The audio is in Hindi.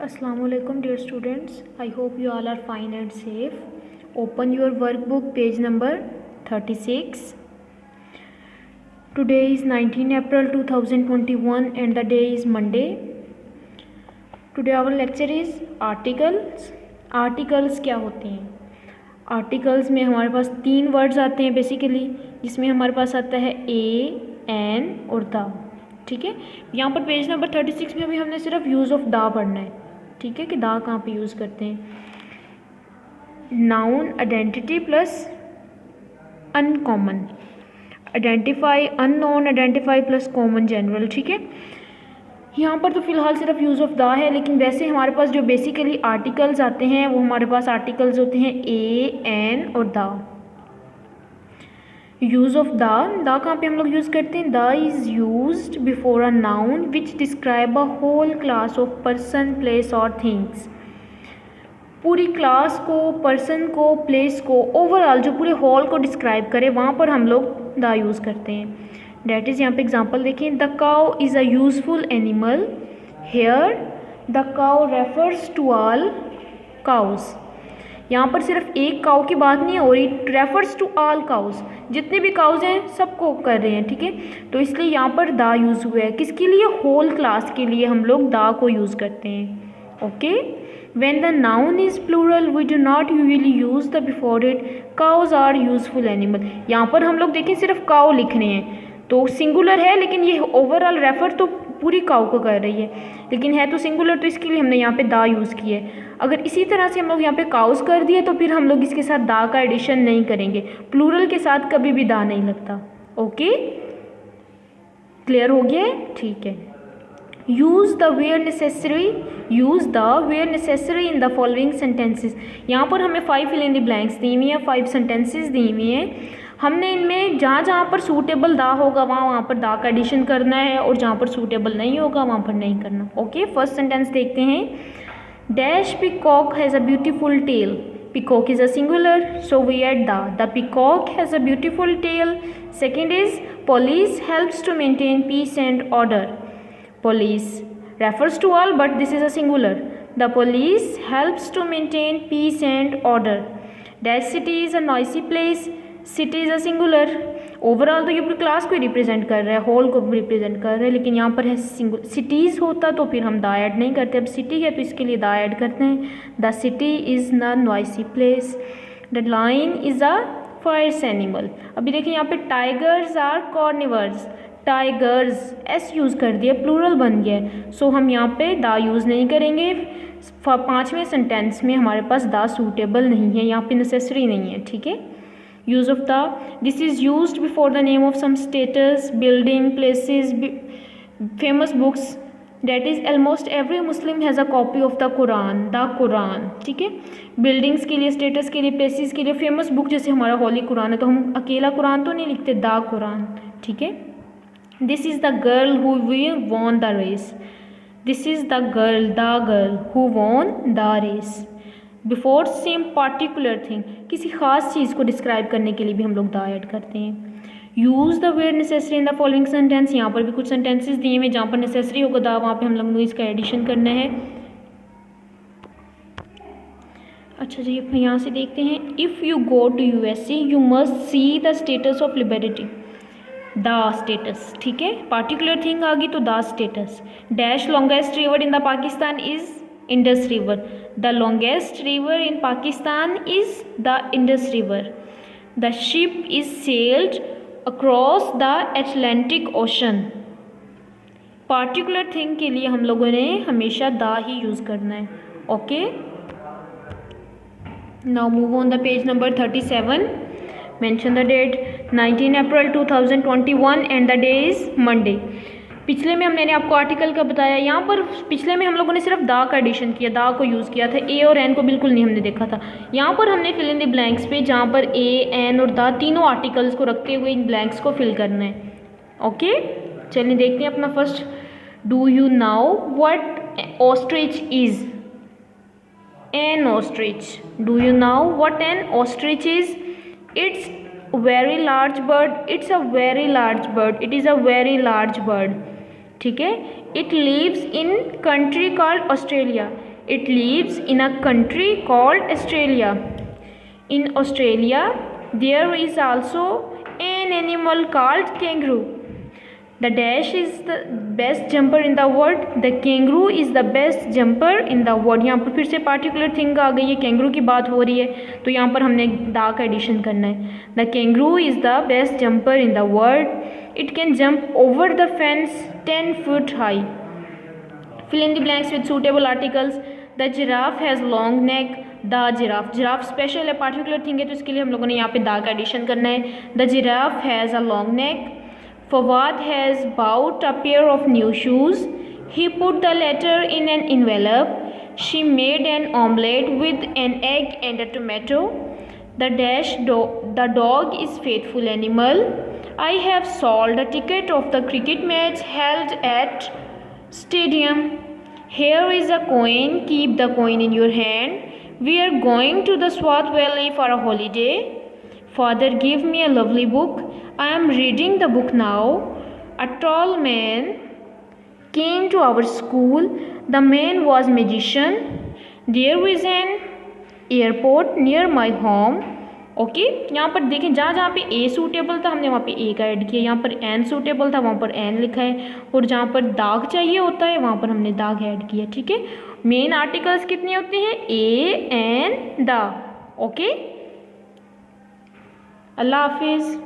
Assalamualaikum dear students. I hope you all are fine and safe. Open your workbook page number 36. Today is 19 April 2021 and the day is Monday. Today our lecture is articles. Articles क्या होते हैं? आर्टिकल्स में हमारे पास 3 वर्ड्स आते हैं बेसिकली, जिसमें हमारे पास आता है ए, एन और द। ठीक है, यहाँ पर पेज नंबर 36 में अभी हमने सिर्फ यूज़ ऑफ द पढ़ना है। ठीक है, कि दा कहाँ पे यूज़ करते हैं। Noun identity plus uncommon, identify unknown, identify plus common general. ठीक है, यहाँ पर तो फिलहाल सिर्फ यूज़ ऑफ द है, लेकिन वैसे हमारे पास जो बेसिकली आर्टिकल्स आते हैं वो हमारे पास आर्टिकल्स होते हैं ए, एन और द। यूज़ ऑफ द कहाँ पे हम लोग यूज़ करते हैं? The is used before a noun which describe a whole class of person, place और थिंग्स। पूरी क्लास को, पर्सन को, प्लेस को, ओवरऑल जो पूरे हॉल को डिस्क्राइब करे, वहाँ पर हम लोग द यूज़ करते हैं। डैट इज़, यहाँ पे एग्जाम्पल देखें, the cow is a useful animal. Here the cow refers to all cows. यहाँ पर सिर्फ एक काउ की बात नहीं है, और it refers to all cows, जितने भी काउज हैं सबको कर रहे हैं। ठीक है, तो इसलिए यहाँ पर द यूज़ हुआ है किसके लिए? होल क्लास के लिए हम लोग द को यूज़ करते हैं। Okay, when the noun is plural we do not usually use the before it. Cows are useful animal. यहाँ पर हम लोग देखें सिर्फ काउ लिख रहे हैं, तो सिंगुलर है, लेकिन ये ओवरऑल रेफर तो पूरी काउ को कर रही है, लेकिन है तो सिंगुलर, तो इसके लिए हमने यहाँ पे दा यूज़ किया है। अगर इसी तरह से हम लोग यहाँ पे काउस कर दिए तो फिर हम लोग इसके साथ दा का एडिशन नहीं करेंगे। प्लूरल के साथ कभी भी दा नहीं लगता। ओके, क्लियर हो गया? ठीक है। Use the where necessary, use the where necessary in the following sentences. यहाँ पर हमें 5 फिल इन द ब्लैंक्स दी हुई हैं, 5 सेंटेंसेस दी हुई हैं। हमने इनमें जहाँ जहाँ पर सूटेबल दा होगा वहाँ पर दा का एडिशन करना है, और जहाँ पर सूटेबल नहीं होगा वहाँ पर नहीं करना। ओके, फर्स्ट सेंटेंस देखते हैं। Dash peacock has a beautiful tail. Peacock is a singular, so we add the. The peacock has a beautiful tail. Second is police helps to maintain peace and order. Police refers to all, but this is a singular. The police helps to maintain peace and order. Dash city is a noisy place. City is a singular. Overall तो ये पूरी क्लास को रिप्रेजेंट कर रहा है, होल को रिप्रेजेंट कर रहा है, लेकिन यहाँ पर है सिंगुलर। सिटीज़ होता तो फिर हम दा ऐड नहीं करते, अब सिटी है तो इसके लिए दा ऐड करते हैं। The city is a noisy place. The lion is a fierce animal. अभी देखिए यहाँ पे tigers are carnivores. Tigers S use कर दिया, प्लूरल बन गया है, सो हम यहाँ पे दा यूज़ नहीं करेंगे। 5वें सेंटेंस में हमारे पास दा सूटेबल नहीं है, यहाँ पे नेसेसरी नहीं है। ठीक है, use of the, this is used before the name of some status, building, places, famous books. That is, almost every Muslim has a copy of the Quran, the Quran. ठीक है, बिल्डिंग्स के लिए, स्टेटस के लिए, प्लेसेस के लिए, फेमस बुक जैसे हमारा होली कुरान है, तो हम अकेला कुरान तो नहीं लिखते, द कुरान। ठीक है, this is the girl who won the race. This is the girl who won the race. Before same particular thing, किसी खास चीज़ को डिस्क्राइब करने के लिए भी हम लोग द ऐड करते हैं। Use the where necessary in the following sentence. यहाँ पर भी कुछ सेंटेंसेस दिए हुए, जहाँ पर नेसेसरी होगा द, वहाँ पे हम लोग इसका एडिशन करना है। अच्छा जी, यहाँ से देखते हैं। If you go to USA you must see the status of liberty. The status, ठीक है, पार्टिकुलर थिंग आ गई तो the status. Dash longest river in the Pakistan is Indus River. The longest river in Pakistan is the Indus River. The ship is sailed across the Atlantic Ocean. Particular thing के लिए हम लोगों ने हमेशा द ही यूज़ करना है। Okay, now move on the page number 37. Mention the date 19 April 2021 and the day is Monday. पिछले में मैंने आपको आर्टिकल का बताया, यहाँ पर पिछले में हम लोगों ने सिर्फ दा का एडिशन किया, दा को यूज़ किया था, ए और एन को बिल्कुल नहीं हमने देखा था। यहाँ पर हमने फिल इन द ब्लैंक्स पे, जहाँ पर ए, एन और दा तीनों आर्टिकल्स को रखते हुए इन ब्लैंक्स को फिल करना है। ओके, चलिए देखते हैं अपना first. Do you know what ostrich is? An ostrich. Do you know what an ostrich is? It's very large bird. It's a very large bird. It is a very large bird. ठीक है, it lives in country called Australia. It lives in a country called Australia. In Australia, there is also an animal called kangaroo. The dash is the best jumper in the world. The kangaroo is the best jumper in the world. यहाँ पर फिर से पार्टिकुलर थिंग आ गई है, कैंगरू की बात हो रही है, तो यहाँ पर हमने द का एडिशन करना है. The kangaroo is the best jumper in the world. It can jump over the fence 10 feet high. Fill in the blanks with suitable articles. The giraffe has long neck. The giraffe special है, पार्टिकुलर थिंग है, तो इसके लिए हम लोगों ने यहाँ पे द का एडिशन करना है. The giraffe has a long neck. Fawad has bought a pair of new shoes. He put the letter in an envelope. She made an omelette with an egg and a tomato. The dog is faithful animal. I have sold a ticket of the cricket match held at stadium. Here is a coin. Keep the coin in your hand. We are going to the Swat Valley for a holiday. Father gave me a lovely book. I am reading the book now. A tall man came to our school. The man was magician. There is an airport near my home. Okay, यहाँ पर देखें जहाँ जहाँ पे ए सूटेबल था हमने वहाँ पे ए का ऐड किया, यहाँ पर एन सूटेबल था वहाँ पर एन लिखा है, और जहाँ पर दाग चाहिए होता है वहाँ पर हमने दाग ऐड किया. ठीक है, मेन आर्टिकल्स कितने होते हैं? A, N, the. ओके, अल्लाह हाफिज़.